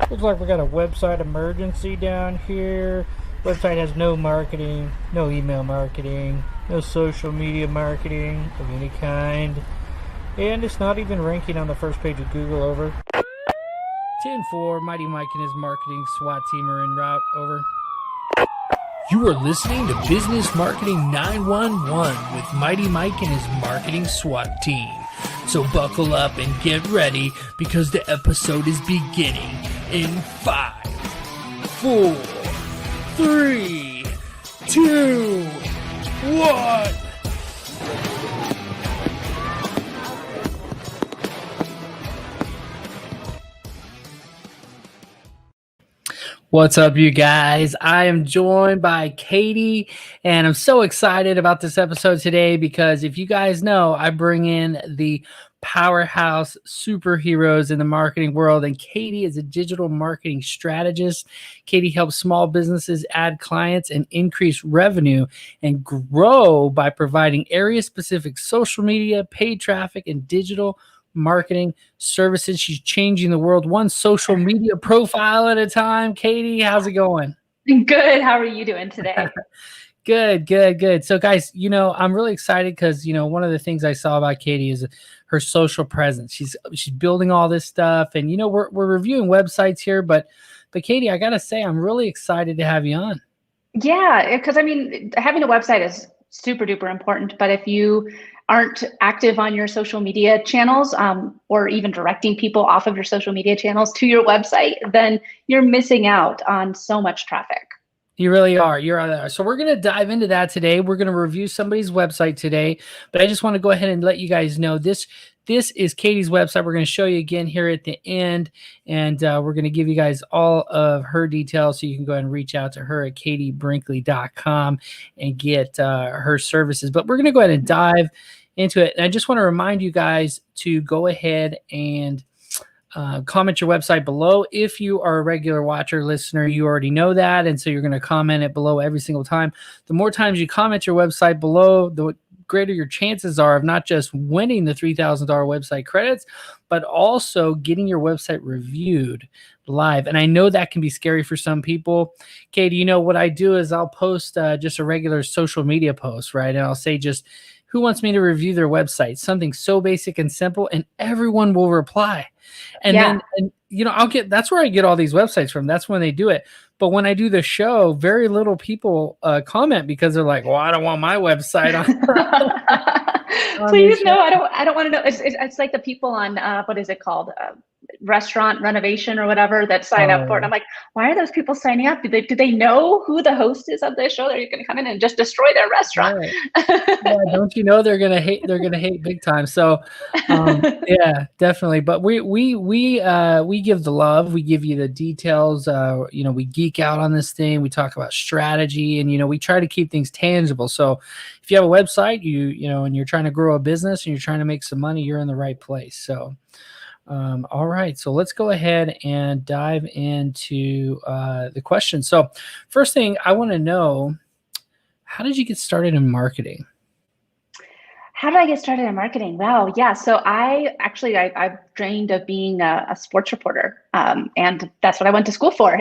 Looks like we got a website emergency down here. Website has no marketing, no email marketing, no social media marketing of any kind. And it's not even ranking on the first page of Google. Over. 10-4, Mighty Mike and his marketing SWAT team are en route. Over. You are listening to Business Marketing 911 with Mighty Mike and his marketing SWAT team. So buckle up and get ready because the episode is beginning in 5, 4, 3, 2, 1. What's up, you guys? I am joined by Katie, and I'm so excited about this episode today because if you guys know, I bring in the powerhouse superheroes in the marketing world, and Katie is a digital marketing strategist. Katie helps small businesses add clients and increase revenue and grow by providing area-specific social media, paid traffic, and digital marketing services. She's changing the world one social media profile at a time. Katie, how's it going? Good. How are you doing today? Good. So guys, I'm really excited because, one of the things I saw about Katie is her social presence. She's building all this stuff, and, we're reviewing websites here, but Katie, I got to say, I'm really excited to have you on. Yeah, because having a website is super duper important, but if you aren't active on your social media channels, or even directing people off of your social media channels to your website, then you're missing out on so much traffic. You really are. You're on there. So we're going to dive into that today. We're going to review somebody's website today, but I just want to go ahead and let you guys know this is Katie's website. We're going to show you again here at the end, and we're going to give you guys all of her details so you can go ahead and reach out to her at katiebrinkley.com and get her services. But we're going to go ahead and dive into it. And I just want to remind you guys to go ahead and comment your website below. If you are a regular watcher, listener, you already know that. And so you're going to comment it below every single time. The more times you comment your website below, the greater your chances are of not just winning the $3,000 website credits, but also getting your website reviewed live. And I know that can be scary for some people. Katie, what I do is I'll post just a regular social media post, right? And I'll say just, who wants me to review their website? Something so basic and simple, and everyone will reply. And then, that's where I get all these websites from. That's when they do it. But when I do the show, very little people comment because they're like, well, I don't want my website on. Please, no, I don't want to know. It's like the people on, what is it called? Restaurant renovation or whatever that sign up for it. And I'm like, why are those people signing up? Do they know who the host is of this show? They're going to come in and just destroy their restaurant. Right. Yeah, don't you know they're gonna hate big time. So yeah, definitely. But we give the love, we give you the details, we geek out on this thing, we talk about strategy, and we try to keep things tangible. So if you have a website, and you're trying to grow a business and you're trying to make some money, you're in the right place. So all right, so let's go ahead and dive into the question. So first thing I want to know, how did you get started in marketing? How did I get started in marketing? Wow, yeah. So I dreamed of being a sports reporter, and that's what I went to school for.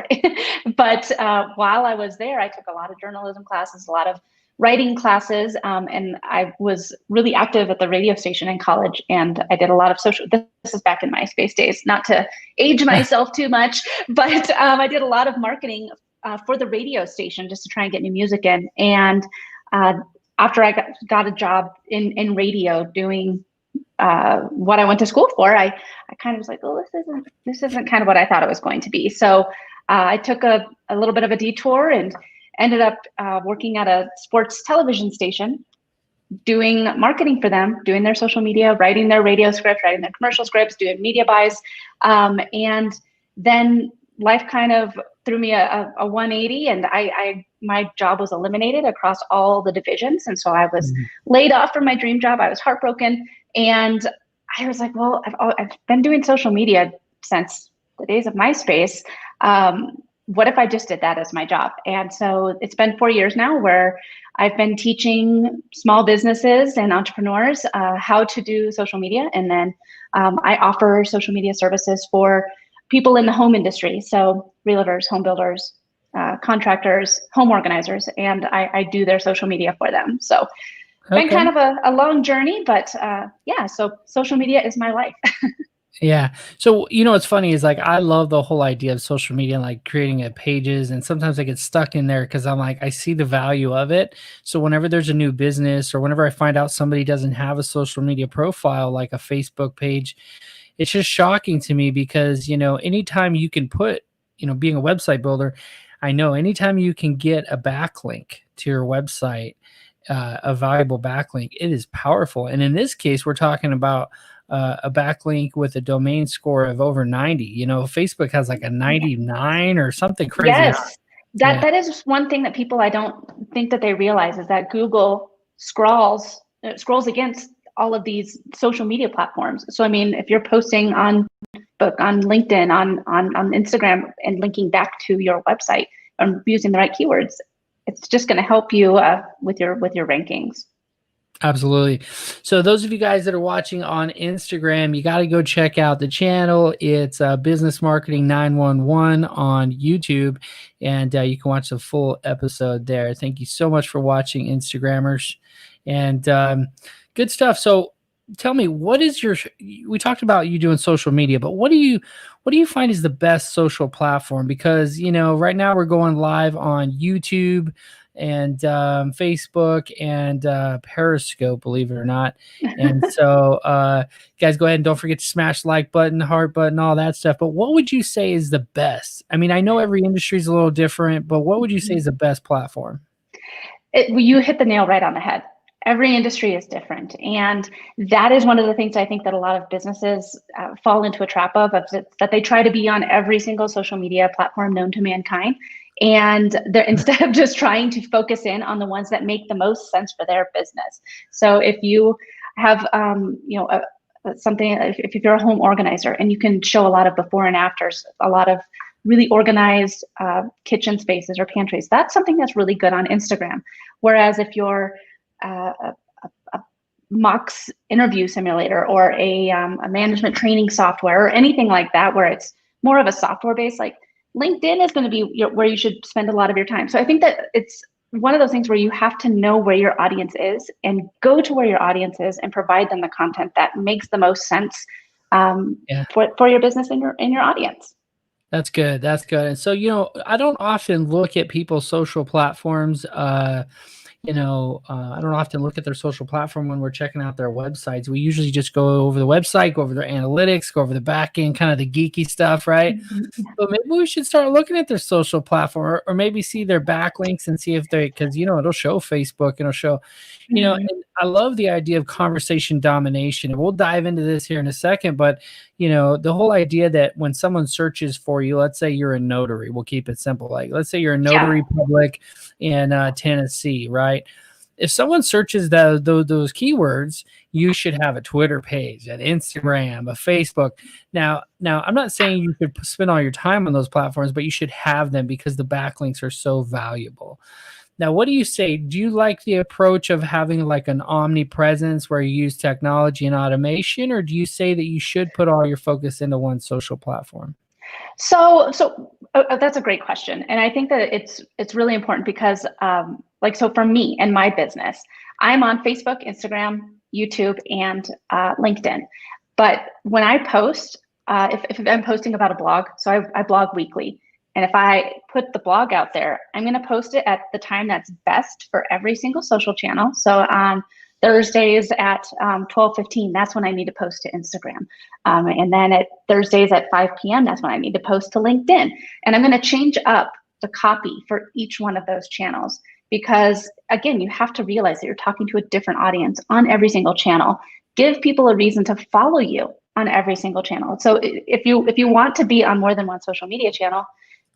But while I was there, I took a lot of journalism classes, a lot of writing classes, and I was really active at the radio station in college, and I did a lot of social. This is back in MySpace days, not to age myself too much, but I did a lot of marketing for the radio station just to try and get new music in. And after I got a job in radio doing what I went to school for, I kind of was like, oh, this isn't kind of what I thought it was going to be. So I took a little bit of a detour and ended up working at a sports television station, doing marketing for them, doing their social media, writing their radio script, writing their commercial scripts, doing media buys. And then life kind of threw me a 180, and my job was eliminated across all the divisions. And so I was laid off from my dream job. I was heartbroken. And I was like, well, I've been doing social media since the days of MySpace. What if I just did that as my job? And so it's been 4 years now where I've been teaching small businesses and entrepreneurs how to do social media. And then I offer social media services for people in the home industry. So realtors, home builders, contractors, home organizers, and I do their social media for them. So been kind of a long journey, but yeah, so social media is my life. Yeah. So, what's funny is like, I love the whole idea of social media, like creating pages. And sometimes I get stuck in there because I'm like, I see the value of it. So whenever there's a new business or whenever I find out somebody doesn't have a social media profile, like a Facebook page, it's just shocking to me because, anytime you can put, being a website builder, I know anytime you can get a backlink to your website, a valuable backlink, it is powerful. And in this case, we're talking about a backlink with a domain score of over 90. Facebook has like a 99 or something crazy. Yes, that is one thing that people, I don't think that they realize, is that Google scrolls against all of these social media platforms. So I mean, if you're posting on LinkedIn, on Instagram, and linking back to your website and using the right keywords, it's just going to help you with your rankings. Absolutely. So those of you guys that are watching on Instagram, you got to go check out the channel. It's Business Marketing 911 on YouTube, and you can watch the full episode there. Thank you so much for watching, Instagrammers, and good stuff. So tell me, we talked about you doing social media, but what do you find is the best social platform? Because, right now we're going live on YouTube and Facebook and Periscope, believe it or not. And so guys, go ahead and don't forget to smash the like button, heart button, all that stuff. But what would you say is the best? I mean, I know every industry is a little different, but what would you say is the best platform? You hit the nail right on the head. Every industry is different. And that is one of the things I think that a lot of businesses fall into a trap of that they try to be on every single social media platform known to mankind. And they're, instead of just trying to focus in on the ones that make the most sense for their business. So if you have, something, if you're a home organizer and you can show a lot of before and afters, a lot of really organized kitchen spaces or pantries, that's something that's really good on Instagram. Whereas if you're a Mox interview simulator or a management training software or anything like that, where it's more of a software base, like LinkedIn is going to be where you should spend a lot of your time. So I think that it's one of those things where you have to know where your audience is and go to where your audience is and provide them the content that makes the most sense for your business and your audience. That's good. That's good. And so, I don't often look at people's social platforms. I don't often look at their social platform when we're checking out their websites. We usually just go over the website, go over their analytics, go over the back end, kind of the geeky stuff, right? Mm-hmm. But maybe we should start looking at their social platform or maybe see their backlinks and see if because, it'll show Facebook and it'll show, and I love the idea of conversation domination. And we'll dive into this here in a second, but the whole idea that when someone searches for you, let's say you're a notary, we'll keep it simple. Like, let's say you're a notary public in Tennessee, right? If someone searches those keywords, you should have a Twitter page, an Instagram, a Facebook. Now, I'm not saying you should spend all your time on those platforms, but you should have them because the backlinks are so valuable. Now, what do you say? Do you like the approach of having like an omnipresence where you use technology and automation, or do you say that you should put all your focus into one social platform? So that's a great question. And I think that it's really important because so for me and my business, I'm on Facebook, Instagram, YouTube, and LinkedIn. But when I post, if I'm posting about a blog, so I blog weekly. And if I put the blog out there, I'm going to post it at the time that's best for every single social channel. So on Thursdays at 12:15, that's when I need to post to Instagram. And then at Thursdays at 5 p.m., that's when I need to post to LinkedIn. And I'm going to change up the copy for each one of those channels because, again, you have to realize that you're talking to a different audience on every single channel. Give people a reason to follow you on every single channel. So if you want to be on more than one social media channel,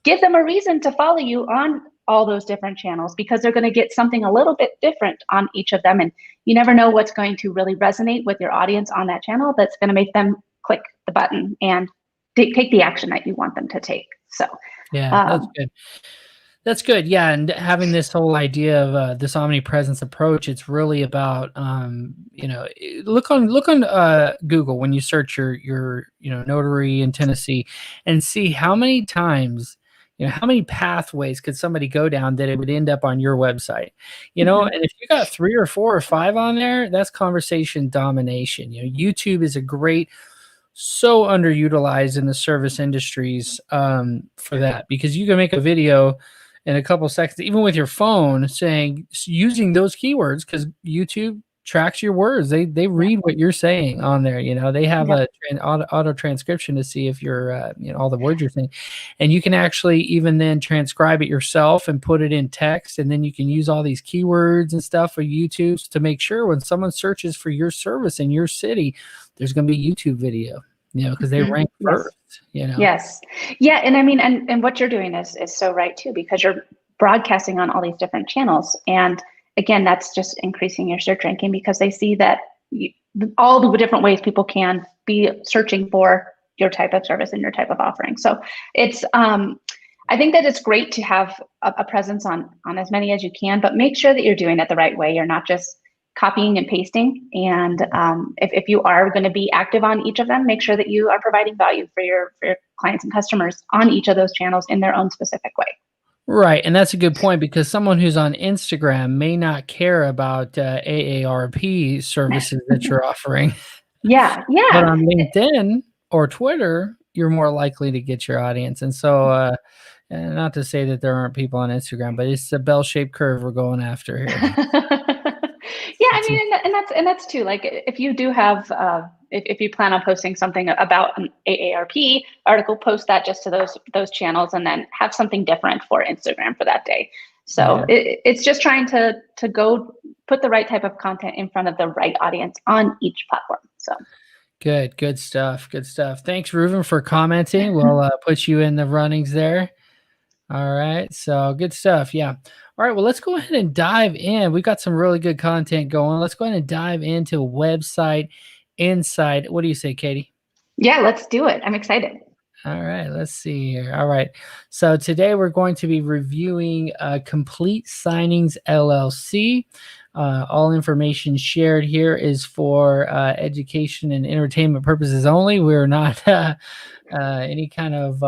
give them a reason to follow you on all those different channels because they're going to get something a little bit different on each of them. And you never know what's going to really resonate with your audience on that channel that's going to make them click the button and take the action that you want them to take. So yeah, that's good. That's good. Yeah. And having this whole idea of this omnipresence approach, it's really about, look on Google when you search your, notary in Tennessee and see how many times, how many pathways could somebody go down that it would end up on your website, Mhm. and if you got 3 or 4 or 5 on there, that's conversation domination. YouTube is a great, so underutilized in the service industries for that, because you can make a video in a couple seconds, even with your phone, saying using those keywords, because YouTube tracks your words. They Yep. read what you're saying on there. They have Yep. a auto transcription to see if you're all the words you're saying, and you can actually even then transcribe it yourself and put it in text, and then you can use all these keywords and stuff for YouTube to make sure when someone searches for your service in your city, there's going to be a YouTube video, because they Mhm. rank Yes. first. Yes. Yeah. And I mean, and what you're doing is so right too, because you're broadcasting on all these different channels. And again, that's just increasing your search ranking because they see that you, all the different ways people can be searching for your type of service and your type of offering. So it's, I think that it's great to have a presence on as many as you can, but make sure that you're doing it the right way. You're not just copying and pasting. And if you are going to be active on each of them, make sure that you are providing value for your clients and customers on each of those channels in their own specific way. Right, and that's a good point, because someone who's on Instagram may not care about AARP services that you're offering, Yeah, but yeah. on LinkedIn or Twitter, you're more likely to get your audience. And so, and not to say that there aren't people on Instagram, but it's a bell-shaped curve we're going after here. Yeah, I mean, and that's too. Like, if you do have, if you plan on posting something about an AARP article, post that just to those channels, and then have something different for Instagram for that day. So Yeah. it's just trying to go put the right type of content in front of the right audience on each platform. So Good stuff. Good stuff. Thanks, Reuven, for commenting. We'll put you in the runnings there. All right. So good stuff. Yeah. All right. Well, let's go ahead and dive in. We've got some really good content going. Let's go ahead and dive into website insight. What do you say, Katie? yeah, let's do it. I'm excited. All right. Let's see here. All right. So today we're going to be reviewing Complete Signings LLC. All information shared here is for education and entertainment purposes only. We're not any kind of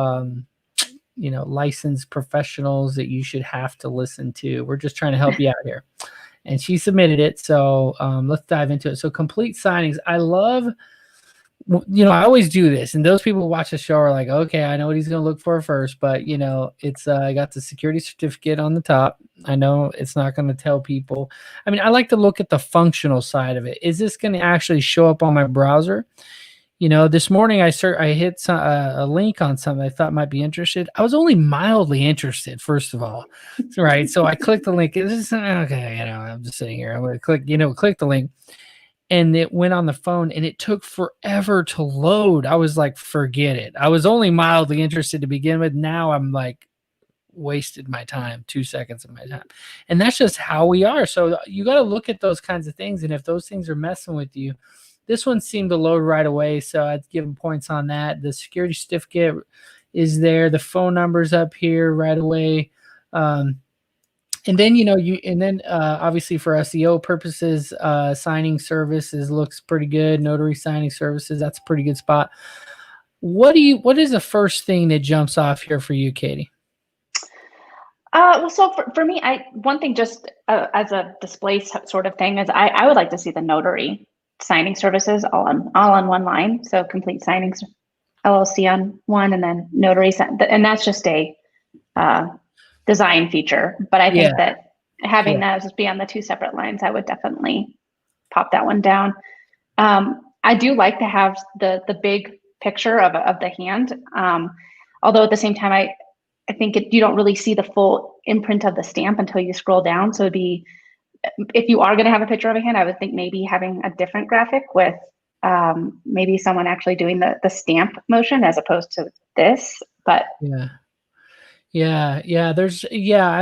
licensed professionals that you should have to listen to. We're just trying to help you out here. And she submitted it. So let's dive into it. So Complete Signings. I love, I always do this. And those people who watch the show are like, okay, I know what he's going to look for first. But, it's I got the security certificate on the top. I know it's not going to tell people. I mean, I like to look at the functional side of it. Is this going to actually show up on my browser? This morning I hit a link on something I thought might be interested. I was only mildly interested, first of all, right? So I clicked the link. This is okay. I'm just sitting here. I'm going to click the link, and it went on the phone, and it took forever to load. I was like, forget it. I was only mildly interested to begin with. Now I'm like, wasted my time, 2 seconds of my time, and that's just how we are. So you got to look at those kinds of things, and if those things are messing with you. This one seemed to load right away, so I'd give them points on that. The security certificate is there. The phone number's up here right away. And then, obviously for SEO purposes, signing services looks pretty good. Notary signing services, that's a pretty good spot. What is the first thing that jumps off here for you, Katie? Well, so for me, one thing just as a display sort of thing is I would like to see the notary signing services all on one line. So Complete Signings LLC on one, and then notary, and that's just a design feature. But I think that having that just be on the two separate lines, I would definitely pop that one down. I do like to have the big picture of the hand, although at the same time, I think you don't really see the full imprint of the stamp until you scroll down. So it'd be, if you are going to have a picture of a hand, I would think maybe having a different graphic with maybe someone actually doing the stamp motion as opposed to this. But yeah,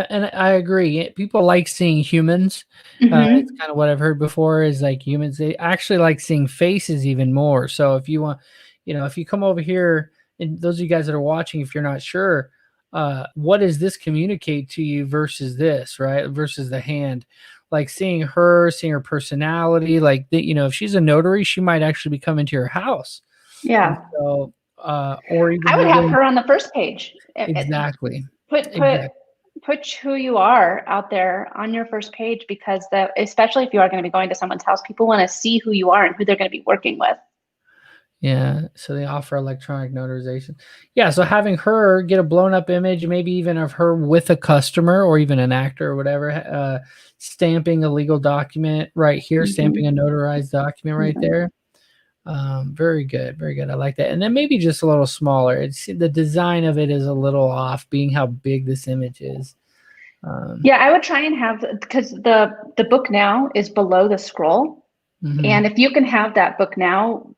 and I agree. People like seeing humans. It's kind of what I've heard before is like humans. They actually like seeing faces even more. So if you want, if you come over here, and those of you guys that are watching, if you're not sure, what does this communicate to you versus this, right? Versus the hand, like seeing her personality, like if she's a notary, she might actually be coming to your house. And Yeah. so, or even I would have having, her on the first page. exactly. Put who you are out there on your first page, because especially if you are going to be going to someone's house, people want to see who you are and who they're going to be working with. Yeah, so they offer electronic notarization. Yeah, so having her get a blown up image, maybe even of her with a customer or even an actor or whatever, stamping a legal document right here, stamping a notarized document right there. Very good, very good. I like that. And then maybe just a little smaller. It's the design of it is a little off, being how big this image is. Yeah, I would try and have, because the book now is below the scroll, and if you can have that book now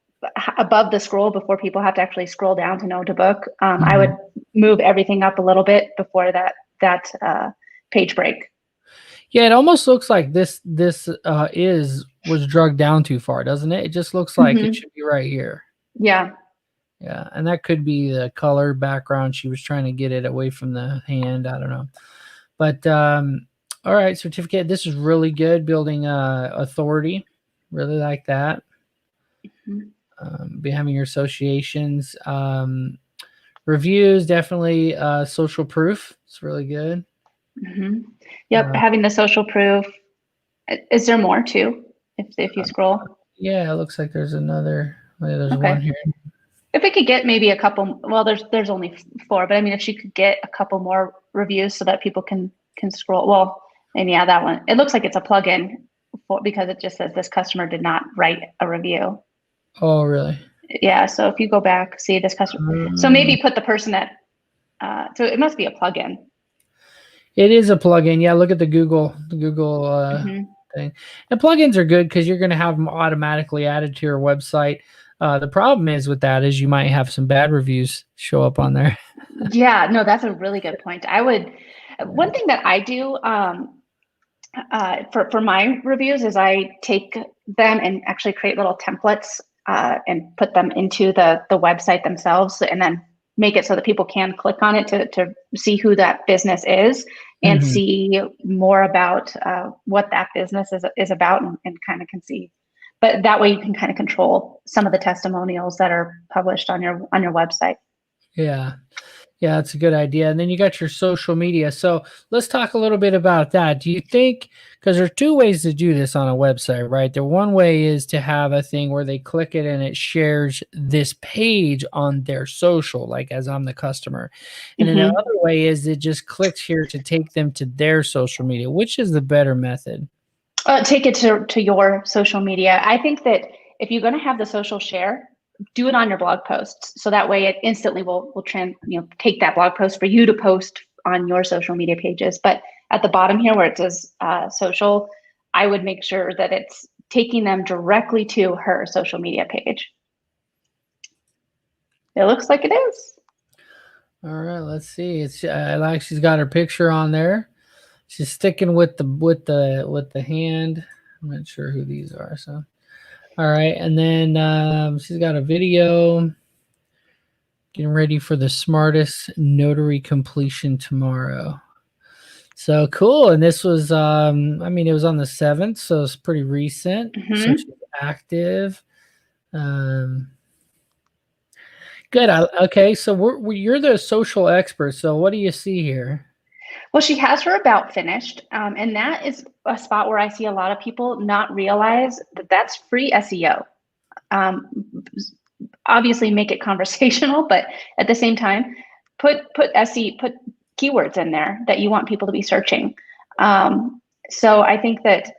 above the scroll before people have to actually scroll down to know to book, I would move everything up a little bit before that page break. Yeah, it almost looks like this was drugged down too far, doesn't it? It just looks like it should be right here. Yeah. Yeah, and that could be the color background. She was trying to get it away from the hand. I don't know. But all right, certificate. This is really good. Building authority. Really like that. Be having your associations. Reviews, definitely social proof. It's really good. Yep, having the social proof. Is there more too? If you scroll? Yeah, it looks like there's another. There's one here. If we could get maybe a couple, well, there's only 4, but I mean, if she could get a couple more reviews so that people can scroll. Well, and yeah, that one. It looks like it's a plugin because it just says this customer did not write a review. Oh, really? Yeah. So if you go back, see this customer. So maybe put the person that. So it must be a plugin. It is a plugin. Yeah. Look at the Google thing. And plugins are good because you're going to have them automatically added to your website. The problem is with that is you might have some bad reviews show up on there. Yeah, no, that's a really good point. One thing that I do for my reviews is I take them and actually create little templates and put them into the website themselves, and then make it so that people can click on it to see who that business is and see more about what that business is about, and kind of can see. But that way you can kind of control some of the testimonials that are published on your website. Yeah. Yeah, that's a good idea. And then you got your social media. So let's talk a little bit about that. Do you think, because there are 2 ways to do this on a website, right? The one way is to have a thing where they click it and it shares this page on their social, like as I'm the customer. And then the other way is it just clicks here to take them to their social media. Which is the better method? Take it to your social media. I think that if you're going to have the social share, do it on your blog posts. So that way it instantly will take that blog post for you to post on your social media pages. But at the bottom here where it says social, I would make sure that it's taking them directly to her social media page. It looks like it is. All right, let's see. It's like she's got her picture on there. She's sticking with the hand. I'm not sure who these are. So, all right, and then she's got a video. Getting ready for the smartest notary completion tomorrow. So cool. And this was, I mean, it was on the 7th, so it's pretty recent. So she's active. Good. Okay, so you're the social expert. So what do you see here? Well, she has her about finished, and that is a spot where I see a lot of people not realize that that's free SEO. Obviously, make it conversational, but at the same time, put keywords in there that you want people to be searching. So I think that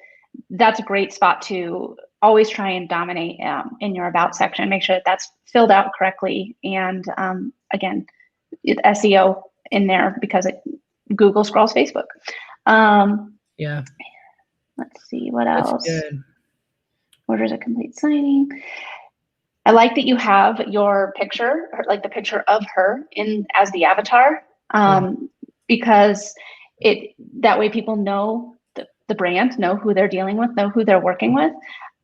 that's a great spot to always try and dominate in your about section. Make sure that that's filled out correctly, and again, SEO in there because Google scrolls Facebook. Yeah. Let's see what else. That's good. Orders a complete signing. I like that you have your picture, like the picture of her in as the avatar, because that way people know the brand, know who they're dealing with, know who they're working with.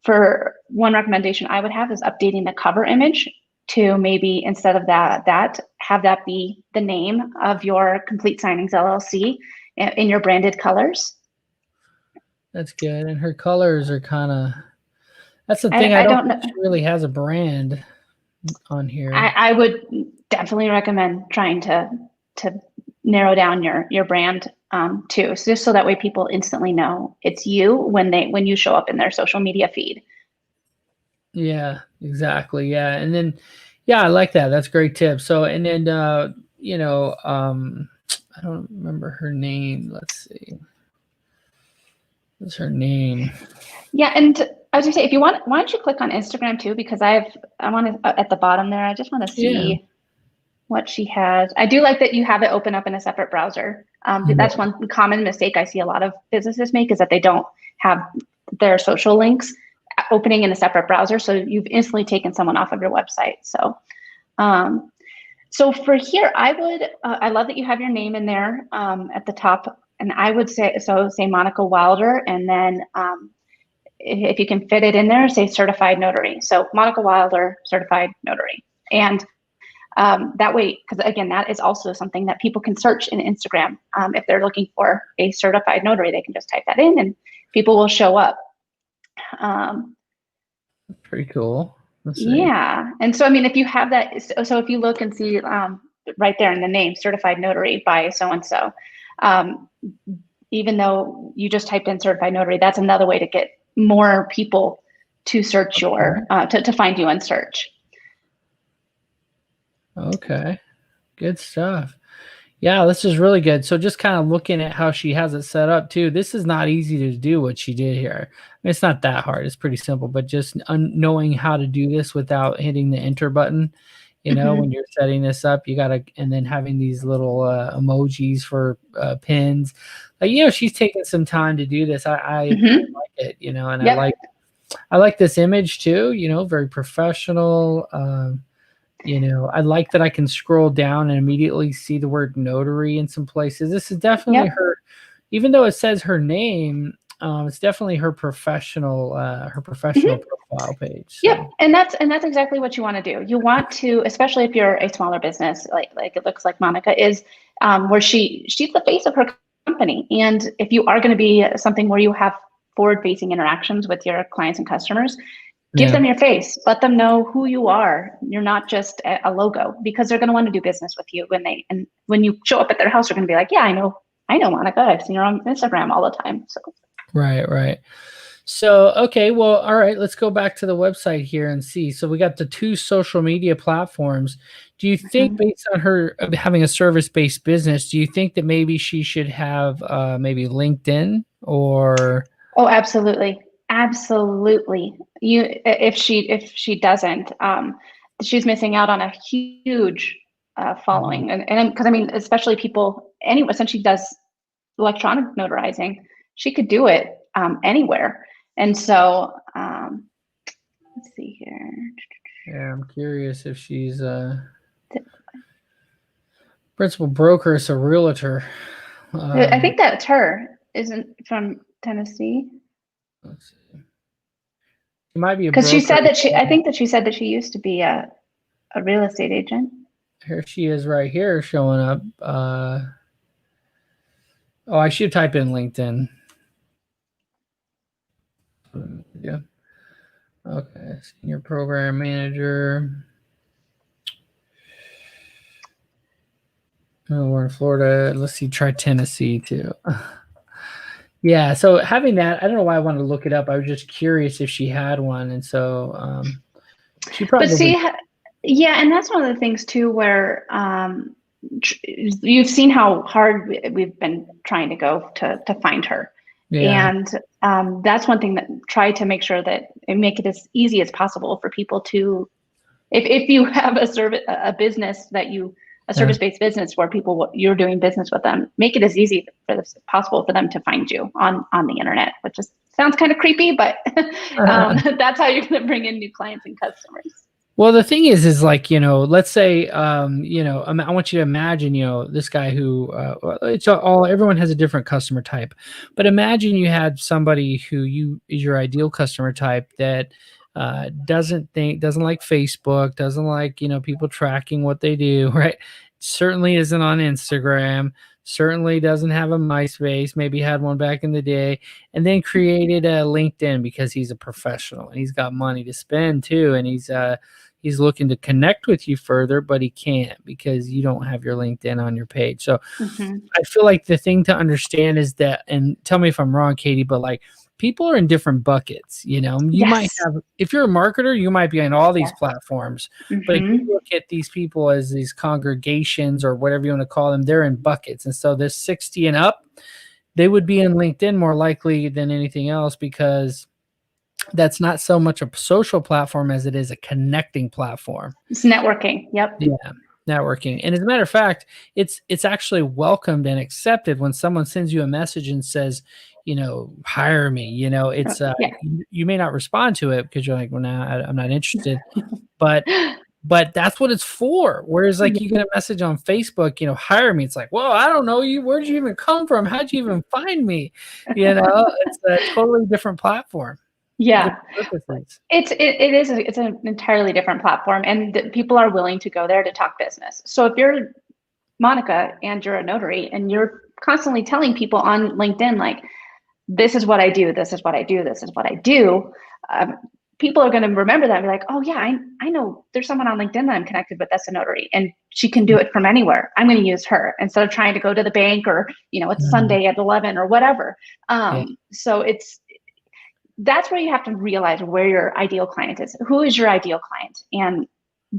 For one recommendation I would have is updating the cover image to maybe instead of that have that be the name of your Complete Signings LLC in your branded colors. That's good. And her colors are kind of, that's the thing. I don't think she really has a brand on here. I would definitely recommend trying to narrow down your brand too, so just so that way people instantly know it's you when you show up in their social media feed. Yeah, exactly. Yeah. And then, yeah, I like that. That's a great tip. So, and then, you know, I don't remember her name. Let's see. What's her name? Yeah. And I was gonna say, if you want, why don't you click on Instagram too? Because I want to, at the bottom there, I just want to see what she has. I do like that you have it open up in a separate browser. That's one common mistake I see a lot of businesses make, is that they don't have their social links opening in a separate browser. So you've instantly taken someone off of your website. So, so for here, I would, I love that you have your name in there at the top. And I would say, so say Monica Wilder, and then if you can fit it in there, say certified notary. So Monica Wilder, certified notary. And that way, because again, that is also something that people can search in Instagram. If they're looking for a certified notary, they can just type that in and people will show up. Pretty cool. Yeah. And so, I mean, if you have that, so if you look and see right there in the name, certified notary by so-and-so, even though you just typed in certified notary, that's another way to get more people to search your, to find you and search. Okay. Good stuff. Yeah, this is really good. So just kind of looking at how she has it set up too, this is not easy to do what she did here. I mean, it's not that hard. It's pretty simple, but just knowing how to do this without hitting the enter button, you know, when you're setting this up, you got to, and then having these little emojis for pins. Like, you know, she's taking some time to do this. I like it, you know, and I like this image too, you know, very professional. You know, I like that I can scroll down and immediately see the word notary in some places. This is definitely her, even though it says her name, it's definitely her professional profile page. So. Yep, and that's exactly what you want to do. You want to, especially if you're a smaller business, like it looks like Monica is, where she's the face of her company. And if you are going to be something where you have forward-facing interactions with your clients and customers, give them your face. Let them know who you are. You're not just a logo, because they're going to want to do business with you when you show up at their house, they're going to be like, yeah, I know Monica. I've seen her on Instagram all the time. So. Right. So, okay, well, all right, let's go back to the website here and see. So we got the 2 social media platforms. Do you think based on her having a service-based business, do you think that maybe she should have maybe LinkedIn or? Oh, absolutely. Absolutely. If she doesn't, she's missing out on a huge following. And because I mean, especially people anyway, since she does electronic notarizing, she could do it anywhere. And so let's see here. Yeah, I'm curious if she's principal broker, is a realtor. I think that's her, isn't from Tennessee. Let's see. She might be a because she said that I think that she said that she used to be a real estate agent. Here she is right here showing up. Oh, I should type in LinkedIn. Yeah. Okay. Senior program manager. Oh, we're in Florida. Let's see. Try Tennessee too. Yeah. So having that, I don't know why I wanted to look it up. I was just curious if she had one, and so she probably. But see, yeah, and that's one of the things too, where you've seen how hard we've been trying to go to find her. Yeah. And that's one thing that try to make sure that and make it as easy as possible for people to, if you have a service-based business where you're doing business with them, make it as easy as possible for them to find you on the internet, which just sounds kind of creepy, but that's how you're going to bring in new clients and customers. Well, the thing is like, you know, let's say, you know, I want you to imagine, you know, this guy who, everyone has a different customer type, but imagine you had somebody who is your ideal customer type that doesn't like Facebook, doesn't like, people tracking what they do, right? Certainly isn't on Instagram, certainly doesn't have a MySpace, maybe had one back in the day, and then created a LinkedIn because he's a professional and he's got money to spend too. And he's looking to connect with you further, but he can't because you don't have your LinkedIn on your page. So I feel like the thing to understand is that, and tell me if I'm wrong, Katie, but like, people are in different buckets. You might have, if you're a marketer, you might be on all these platforms, but if you look at these people as these congregations or whatever you want to call them, they're in buckets. And so this 60 and up, they would be in LinkedIn more likely than anything else, because that's not so much a social platform as it is a connecting platform. It's networking. Yep. Yeah. Networking. And as a matter of fact, it's actually welcomed and accepted when someone sends you a message and says, hire me. It's you may not respond to it because you're like, well, no, I'm not interested. but that's what it's for. Whereas like you get a message on Facebook, hire me. It's like, well, I don't know you. Where'd you even come from? How'd you even find me? It's a totally different platform. Yeah, it's an entirely different platform, and people are willing to go there to talk business. So if you're Monica and you're a notary and you're constantly telling people on LinkedIn, like, this is what I do, this is what I do, this is what I do, people are going to remember that and be like, oh yeah, I know there's someone on LinkedIn that I'm connected with that's a notary and she can do it from anywhere. I'm going to use her instead of trying to go to the bank or, it's Sunday at 11 or whatever. So that's where you have to realize where your ideal client is. Who is your ideal client? And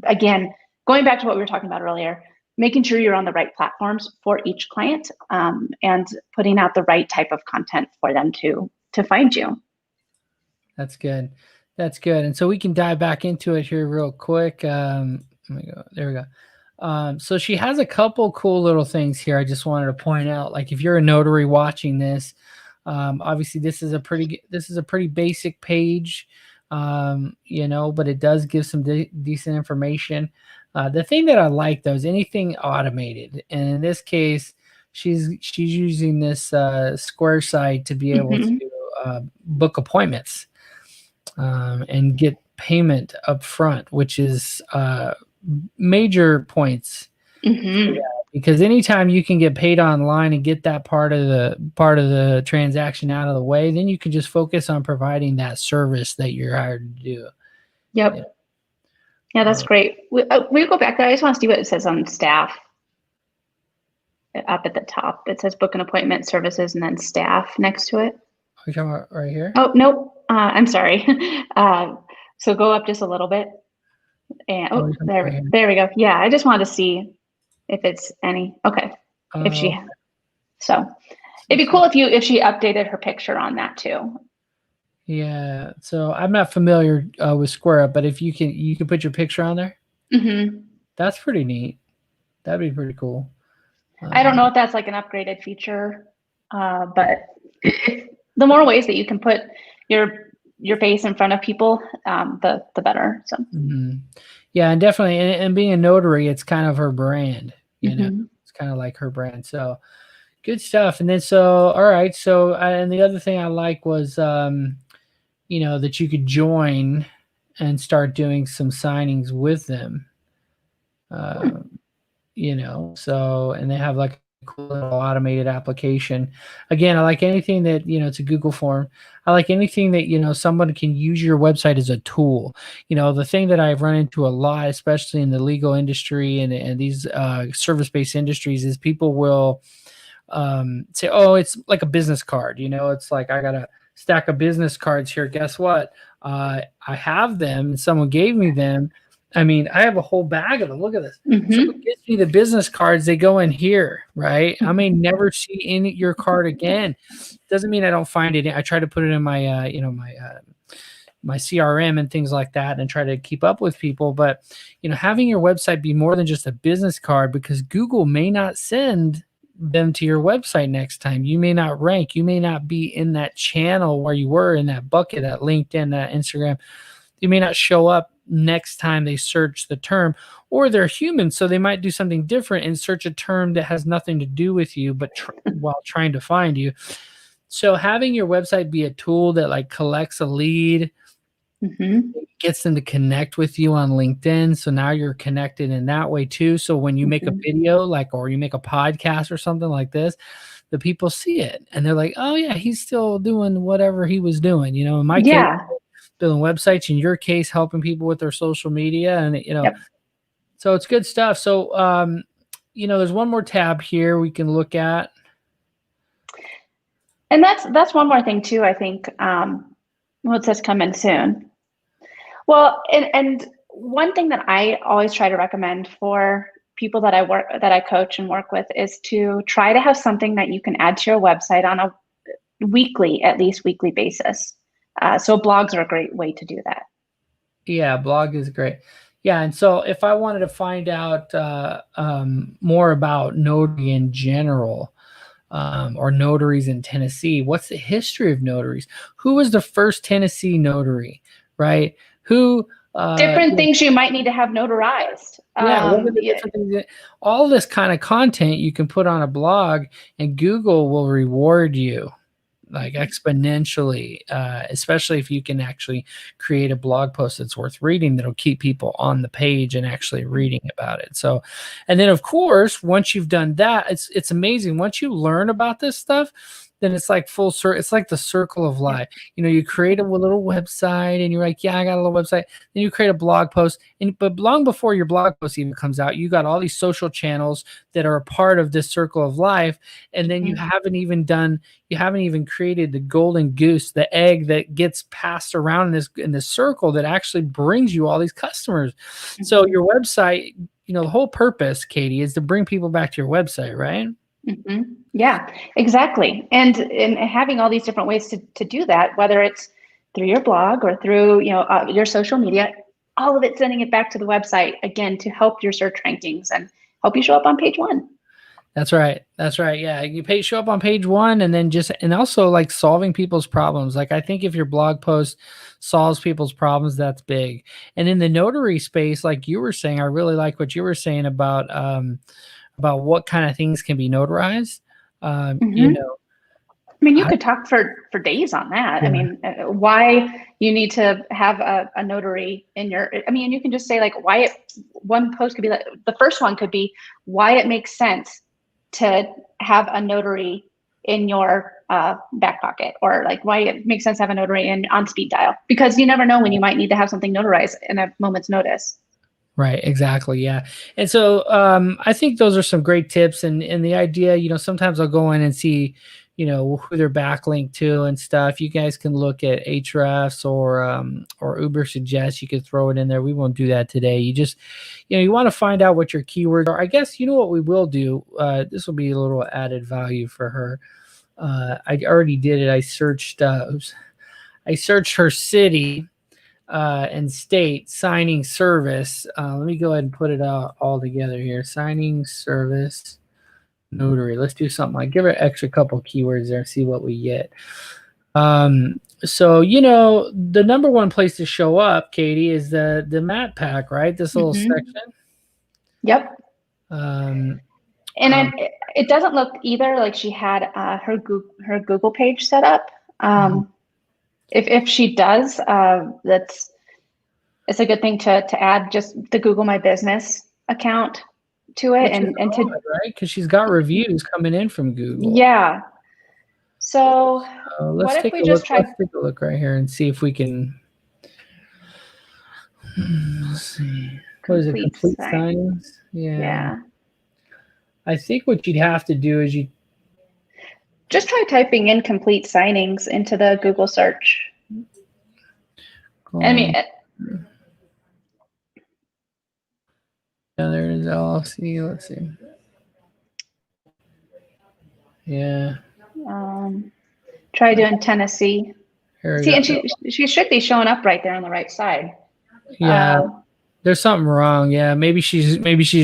again, going back to what we were talking about earlier, making sure you're on the right platforms for each client, and putting out the right type of content for them to find you. That's good. That's good. And so we can dive back into it here real quick. Let me go. There we go. So she has a couple cool little things here I just wanted to point out. Like if you're a notary watching this, obviously this is a pretty basic page, but it does give some decent information. The thing that I like though is anything automated, and in this case, she's using this Square site to be able to book appointments and get payment up front, which is major points. Because anytime you can get paid online and get that part of the transaction out of the way, then you can just focus on providing that service that you're hired to do. Yep. Yeah, that's great. We go back there. I just want to see what it says on staff. Up at the top, it says book an appointment, services, and then staff next to it. Are you talking about right here? Oh, no. I'm sorry. So go up just a little bit. And there we go. Yeah, I just wanted to see if it's any. Okay. So it'd be cool if she updated her picture on that too. Yeah. So I'm not familiar with Square Up, but if you can put your picture on there. That's pretty neat. That'd be pretty cool. I don't know if that's like an upgraded feature, but the more ways that you can put your face in front of people, the better. So. Yeah, and definitely, and being a notary, it's kind of her brand. It's kind of like her brand. So good stuff. And then all right. So and the other thing I like was that you could join and start doing some signings with them. So, and they have like a cool little automated application. Again, I like anything that, it's a Google form. I like anything that, someone can use your website as a tool. The thing that I've run into a lot, especially in the legal industry and these service-based industries, is people will say, oh, it's like a business card. It's like, I got a stack of business cards here. Guess what? I have them and someone gave me them. I mean, I have a whole bag of them. Look at this. Someone gives me the business cards. They go in here, right? I may never see your card again. Doesn't mean I don't find it. I try to put it in my, my CRM and things like that and try to keep up with people. But, having your website be more than just a business card, because Google may not send them to your website next time. You may not rank. You may not be in that channel where you were in that bucket, that LinkedIn, that Instagram. You may not show up next time they search the term, or they're human, so they might do something different and search a term that has nothing to do with you, but while trying to find you. So having your website be a tool that like collects a lead Mm-hmm. It gets them to connect with you on LinkedIn. So now you're connected in that way too. So when you make a video, like, or you make a podcast or something like this, the people see it and they're like, oh yeah, he's still doing whatever he was doing. You know, in my case, Yeah. building websites, in your case, helping people with their social media. And, you know, Yep. so it's good stuff. So, you know, there's one more tab here we can look at. And that's one more thing too, I think. Well, it says come in soon. Well, and one thing that I always try to recommend for people that I coach and work with is to try to have something that you can add to your website on a at least weekly basis. So blogs are a great way to do that. Yeah, blog is great. Yeah, and so if I wanted to find out more about notary in general, or notaries in Tennessee, what's the history of notaries? Who was the first Tennessee notary, right? Who different things you might need to have notarized. Yeah, what are the different things? All this kind of content you can put on a blog, and Google will reward you like exponentially, especially if you can actually create a blog post that's worth reading, that'll keep people on the page and actually reading about it. So, and then of course, once you've done that, it's amazing. Once you learn about this stuff, then it's like full circle. It's like the circle of life. You know, you create a little website and you're like, yeah, I got a little website. Then you create a blog post. But long before your blog post even comes out, you got all these social channels that are a part of this circle of life. And then you haven't even created the golden goose, the egg that gets passed around in this circle that actually brings you all these customers. So your website, you know, the whole purpose, Katie, is to bring people back to your website, right? Mm-hmm. Yeah, exactly. And having all these different ways to do that, whether it's through your blog or through, you know, your social media, all of it sending it back to the website again to help your search rankings and help you show up on page one. That's right. That's right. Yeah. You show up on page one, and then and also like solving people's problems. Like, I think if your blog post solves people's problems, that's big. And in the notary space, like you were saying, I really like what you were saying about what kind of things can be notarized. You know, I mean, you could talk for days on that. Yeah. I mean, why you need to have a notary in your, I mean, you can just say like one post could be like, the first one could be why it makes sense to have a notary in your back pocket, or like why it makes sense to have a notary on speed dial, because you never know when you might need to have something notarized in a moment's notice. Right, exactly. Yeah. And so I think those are some great tips. And the idea, you know, sometimes I'll go in and see, you know, who they're backlinked to and stuff. You guys can look at Ahrefs or Uber Suggest. You could throw it in there. We won't do that today. You just, you know, you want to find out what your keywords are. I guess, you know what we will do? This will be a little added value for her. I already did it. I searched her city and state signing service. Let me go ahead and put it out all together here. Signing service notary. Let's do something like give her an extra couple keywords there, see what we get. So, you know, the number one place to show up, Katie, is the map pack, right? This little section. Yep. And it doesn't look either like she had her Google page set up. If she does, it's a good thing to add just the Google My Business account to it, and to right, because she's got reviews coming in from Google. Yeah. So let's take a look. Let's take a look right here and see if we can. Let's see. What is it? Complete signings? Yeah. I think what you'd have to do is you just try typing in complete signings into the Google search. I mean, there it is, LLC. Let's see. Yeah. Try doing Tennessee. See, and she should be showing up right there on the right side. Yeah. There's something wrong. Yeah, maybe she's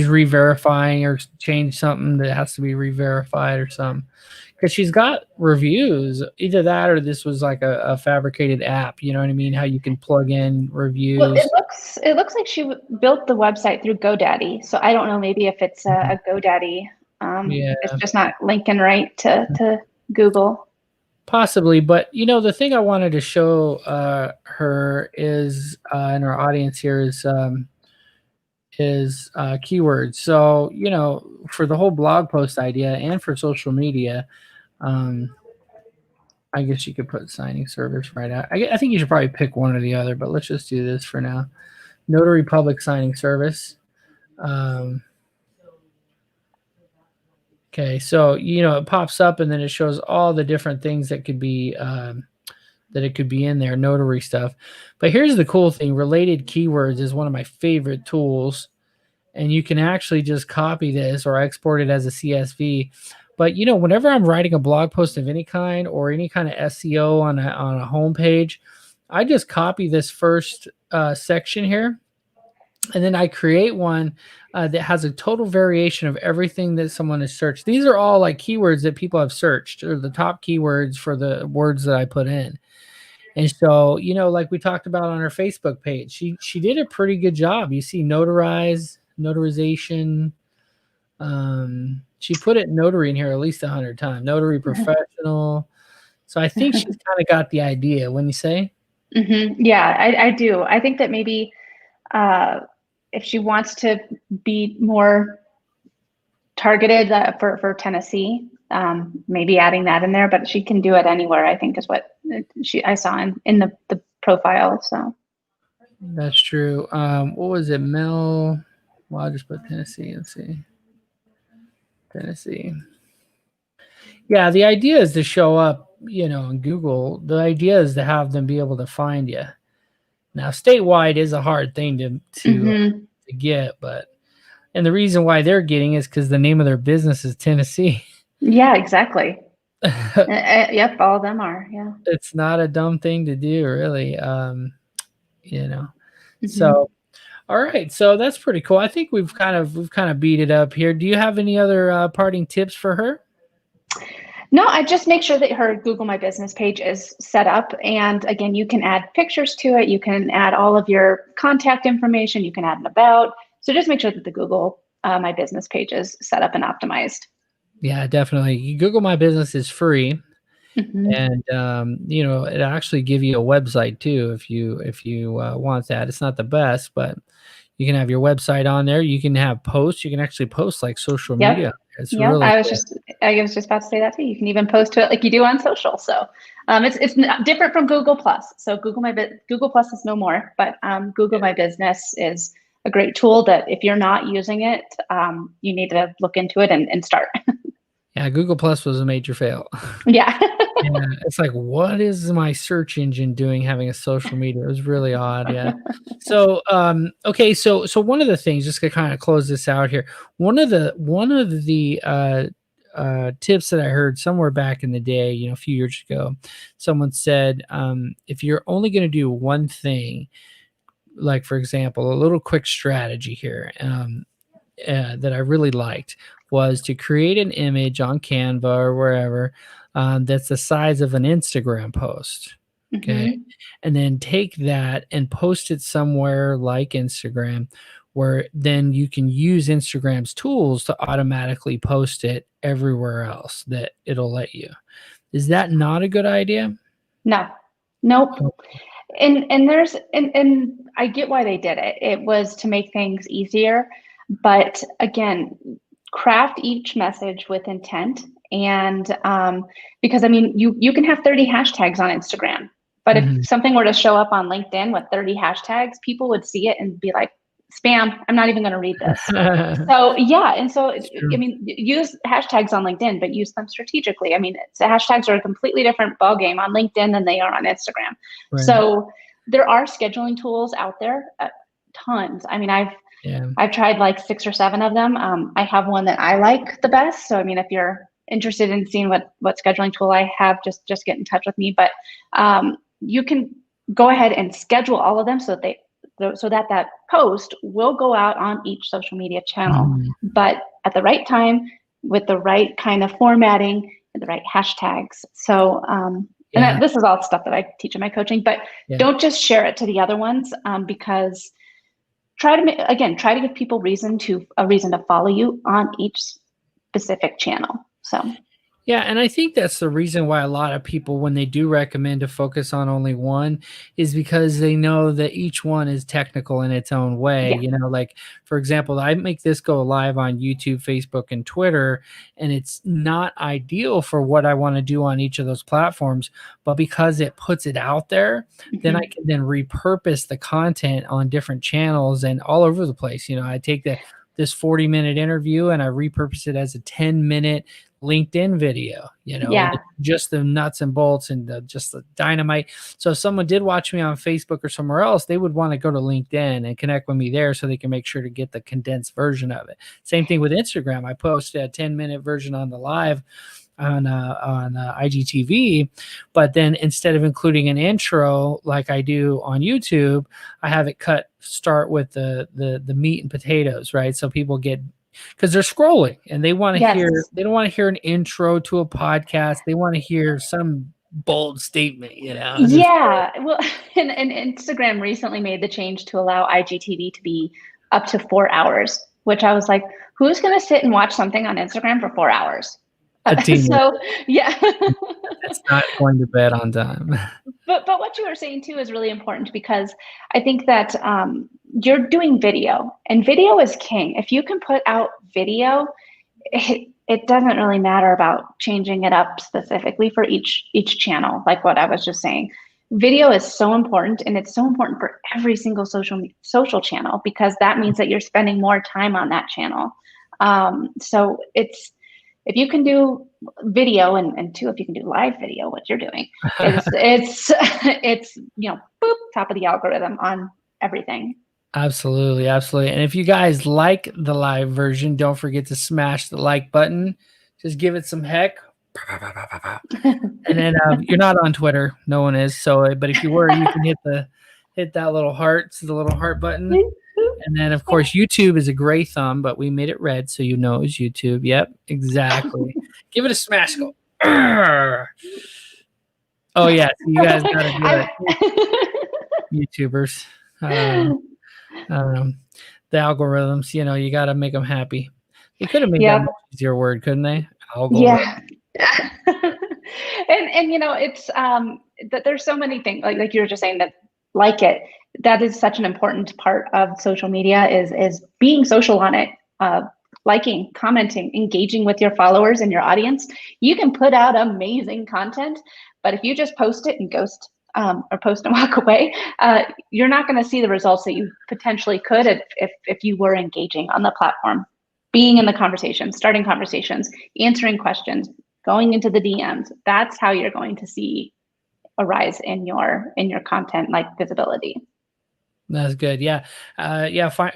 re-verifying or changed something that has to be re-verified or something. Because she's got reviews. Either that or this was like a fabricated app. You know what I mean? How you can plug in reviews. Well, it looks like she built the website through GoDaddy. So I don't know. Maybe if it's a GoDaddy, it's just not linking right to Google. Possibly, but the thing I wanted to show her is in our audience here is keywords. So for the whole blog post idea and for social media, um, I guess you could put signing service right out. I think you should probably pick one or the other, but let's just do this for now. Notary public signing service. Okay, so it pops up and then it shows all the different things that could be that it could be in there, notary stuff. But here's the cool thing: related keywords is one of my favorite tools, and you can actually just copy this or export it as a CSV. But whenever I'm writing a blog post of any kind or any kind of SEO on a homepage, I just copy this first section here, and then I create one that has a total variation of everything that someone has searched. These are all like keywords that people have searched, or the top keywords for the words that I put in. And so, like we talked about on her Facebook page, she did a pretty good job. You see notarization. She put it notary in here at least 100 times. Notary professional. So I think she's kind of got the idea. When you say, yeah, I do. I think that maybe if she wants to be more targeted for Tennessee, maybe adding that in there, but she can do it anywhere, I think is what I saw in the profile. So that's true. What was it? Mel. Well, I'll just put Tennessee. Let's see. Tennessee. Yeah, the idea is to show up, in Google. The idea is to have them be able to find you. Now, statewide is a hard thing to get, and the reason why they're getting is because the name of their business is Tennessee. Yeah, exactly. Yep, all of them are. Yeah, it's not a dumb thing to do, really. So. All right, so that's pretty cool. I think we've kind of beat it up here. Do you have any other parting tips for her? No, I just make sure that her Google My Business page is set up. And again, you can add pictures to it. You can add all of your contact information. You can add an about. So just make sure that the Google My Business page is set up and optimized. Yeah, definitely. Google My Business is free. And it actually give you a website too if you want that. It's not the best, but you can have your website on there. You can have posts. You can actually post like social media. It's really I was just about to say that too. You can even post to it like you do on social. So it's different from Google Plus. So Google Plus is no more, but Google My Business is a great tool that if you're not using it, you need to look into it and start. Yeah, Google Plus was a major fail. Yeah. Yeah, it's like, what is my search engine doing having a social media? It was really odd. Yeah. So, okay. So one of the things, just to kind of close this out here, one of the tips that I heard somewhere back in the day, a few years ago, someone said, if you're only going to do one thing, like for example, a little quick strategy here, that I really liked was to create an image on Canva or wherever that's the size of an Instagram post. Okay. And then take that and post it somewhere like Instagram, where then you can use Instagram's tools to automatically post it everywhere else that it'll let you. Is that not a good idea? No. Nope. And I get why they did it. It was to make things easier. But again, craft each message with intent. And because you can have 30 hashtags on Instagram, but if something were to show up on LinkedIn with 30 hashtags, people would see it and be like, spam, I'm not even going to read this. So yeah. And so, use hashtags on LinkedIn, but use them strategically. Hashtags are a completely different ballgame on LinkedIn than they are on Instagram. Right. So there are scheduling tools out there, tons. I've tried like 6 or 7 of them. I have one that I like the best. So, if you're interested in seeing what scheduling tool I have, just get in touch with me. But you can go ahead and schedule all of them so that post will go out on each social media channel, but at the right time with the right kind of formatting and the right hashtags. So, and this is all stuff that I teach in my coaching, but don't just share it to the other ones because try to give people a reason to follow you on each specific channel. So Yeah, and I think that's the reason why a lot of people, when they do recommend to focus on only one, is because they know that each one is technical in its own way. Yeah. You know, like for example, I make this go live on YouTube, Facebook, and Twitter, and it's not ideal for what I want to do on each of those platforms. But because it puts it out there, then I Mhm. can then repurpose the content on different channels and all over the place. You know, I take this 40-minute interview and I repurpose it as a 10-minute LinkedIn video, you know, Yeah. just the nuts and bolts and just the dynamite. So if someone did watch me on Facebook or somewhere else, they would want to go to LinkedIn and connect with me there so they can make sure to get the condensed version of it. Same thing with Instagram. I post a 10-minute version on the live on IGTV, but then instead of including an intro like I do on YouTube, I have it start with the meat and potatoes, right? So people get, because they're scrolling and they want to hear, Yes. they don't want to hear an intro to a podcast. They want to hear some bold statement, you know. And Yeah. Well, and Instagram recently made the change to allow IGTV to be up to 4 hours, which I was like, who's going to sit and watch something on Instagram for 4 hours? a teen So yeah. that's not going to bed on time. But what you were saying too is really important because I think that you're doing video and video is king. If you can put out video, it doesn't really matter about changing it up specifically for each channel, like what I was just saying. Video is so important, and it's so important for every single social channel because that means that you're spending more time on that channel. So if you can do video and two, if you can do live video, what you're doing is it's boop, top of the algorithm on everything. Absolutely, absolutely. And if you guys like the live version, don't forget to smash the like button. Just give it some heck. And then you're not on Twitter. No one is. So, but if you were, you can hit that little heart, the little heart button. And then, of course, YouTube is a gray thumb, but we made it red, so you know it's YouTube. Yep, exactly. Give it a smash. Go. Arr. Oh yeah, so you guys got to do it, YouTubers. The algorithms, you know, you got to make them happy. They could have made that much easier word, couldn't they? Yeah. and it's that there's so many things like you were just saying that is such an important part of social media is being social on it, liking, commenting, engaging with your followers and your audience. You can put out amazing content, but if you just post it and ghost or post and walk away, you're not going to see the results that you potentially could if you were engaging on the platform, being in the conversation, starting conversations, answering questions, going into the DMs. That's how you're going to see a rise in your content, like visibility. That's good. Yeah.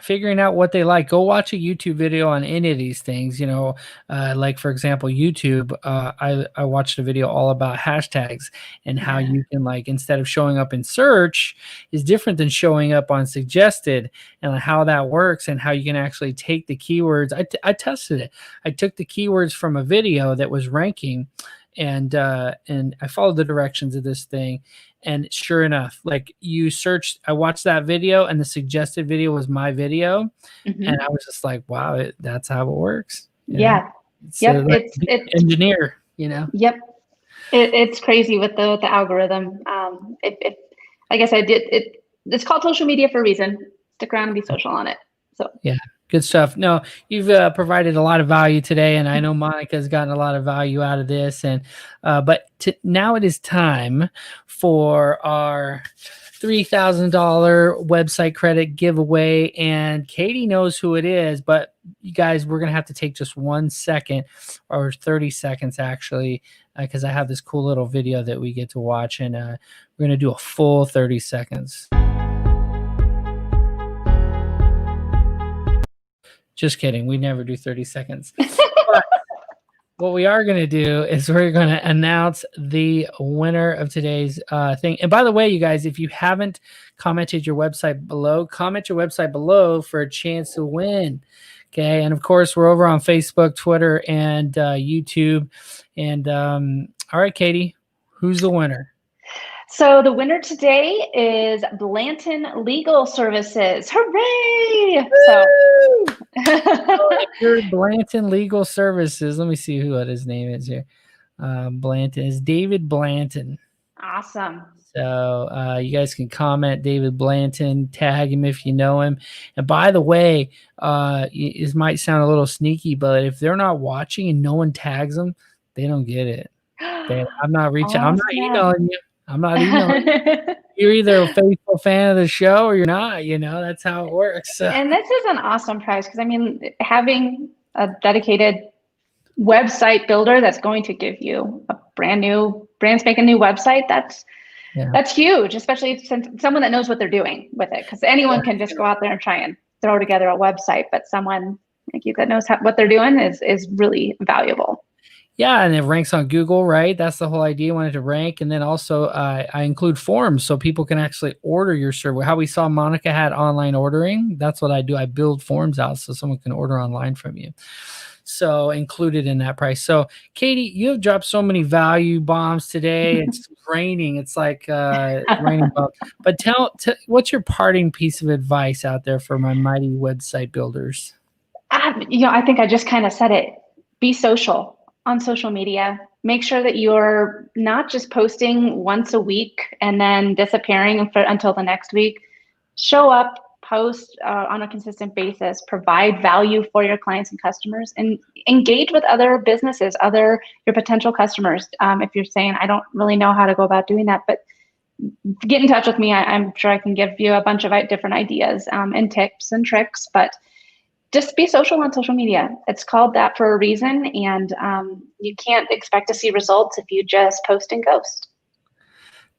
Figuring out what they like. Go watch a YouTube video on any of these things, you know, like for example, YouTube, I watched a video all about hashtags and how you can, like, instead of showing up in search is different than showing up on suggested, and how that works and how you can actually take the keywords. I tested it. I took the keywords from a video that was ranking, and I followed the directions of this thing. And sure enough, like you searched, I watched that video and the suggested video was my video. Mm-hmm. And I was just like, wow, that's how it works. Yeah. Yep. It's engineer, you know? Yep. It's crazy with the algorithm. Like I said, it's called social media for a reason. Stick around and be social on it. So yeah. Good stuff. No, you've provided a lot of value today, and I know Monica's gotten a lot of value out of this. And but now it is time for our $3,000 website credit giveaway, and Katie knows who it is. But you guys, we're gonna have to take just 1 second, or 30 seconds actually, because I have this cool little video that we get to watch, and we're gonna do a full 30 seconds. Just kidding. We never do 30 seconds. But what we are going to do is we're going to announce the winner of today's thing. And by the way, you guys, if you haven't commented your website below, comment your website below for a chance to win. Okay. And of course, we're over on Facebook, Twitter, and YouTube. And all right, Katie, who's the winner? So the winner today is Blanton Legal Services. Hooray! So Blanton Legal Services. Let me see who his name is here. Blanton is David Blanton. Awesome. So you guys can comment David Blanton, tag him if you know him. And by the way, it might sound a little sneaky, but if they're not watching and no one tags them, they don't get it. I'm not reaching. I'm not emailing you. I'm not emailing you. You're either a faithful fan of the show or you're not. That's how it works. So. And this is an awesome prize because, I mean, having a dedicated website builder that's going to give you a brand spanking new website, that's huge, especially since someone that knows what they're doing with it, because anyone can just go out there and try and throw together a website, but someone like you that knows what they're doing is really valuable. Yeah, and it ranks on Google, right? That's the whole idea. I wanted to rank. And then also I include forms so people can actually order your server. How we saw Monica had online ordering, that's what I do. I build forms out so someone can order online from you. So included in that price. So Katie, you have dropped so many value bombs today. It's raining. It's like raining bombs. But what's your parting piece of advice out there for my mighty website builders? I think I just kind of said it. Be social on social media. Make sure that you're not just posting once a week and then disappearing until the next week. Show up, post on a consistent basis, provide value for your clients and customers, and engage with other businesses, your potential customers. If you're saying, I don't really know how to go about doing that, but get in touch with me. I'm sure I can give you a bunch of different ideas and tips and tricks, but just be social on social media. It's called that for a reason, and you can't expect to see results if you just post and ghost.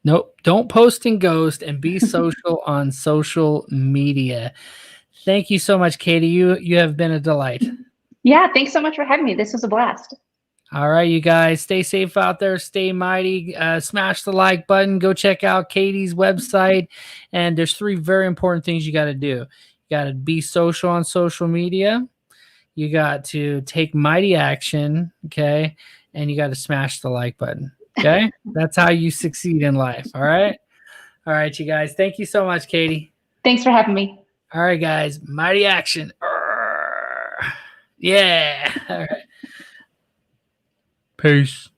Nope, don't post and ghost, and be social on social media. Thank you so much, Katie. You have been a delight. Yeah, thanks so much for having me. This was a blast. All right, you guys, stay safe out there. Stay mighty. Smash the like button. Go check out Katie's website. And there's 3 very important things you got to do. You got to be social on social media. You got to take mighty action, okay? And you got to smash the like button, okay? That's how you succeed in life, all right? All right, you guys. Thank you so much, Katie. Thanks for having me. All right, guys. Mighty action. Yeah. All right. Peace.